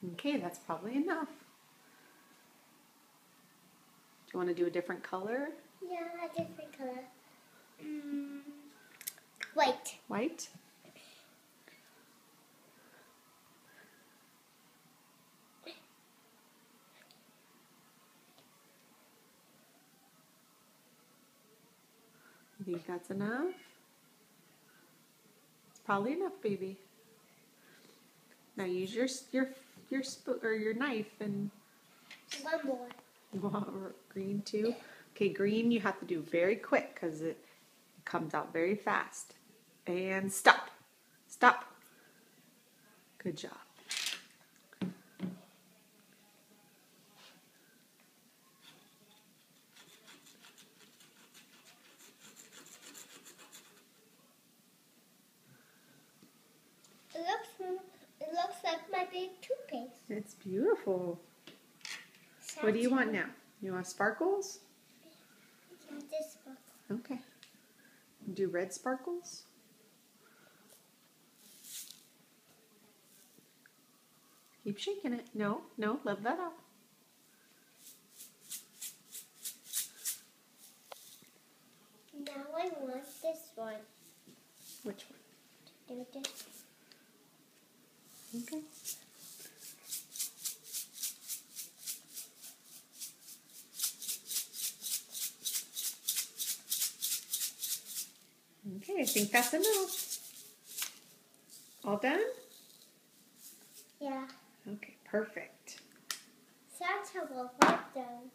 Okay, that's probably enough. Do you want to do a different color? Yeah, a different color. White. White? You think that's enough? It's probably enough, baby. Now use your knife and One more. green too. Okay, green you have to do very quick because it comes out very fast. And stop. Stop. Good job. It looks like my big toothpaste. It's beautiful. What do you want now? You want sparkles? Yeah, this sparkle. Okay. Do red sparkles? Keep shaking it. No, leave that out. Now I want this one. Which one? Do this. Okay. Okay, I think that's enough. All done? Yeah. Okay, perfect. That's how we'll done.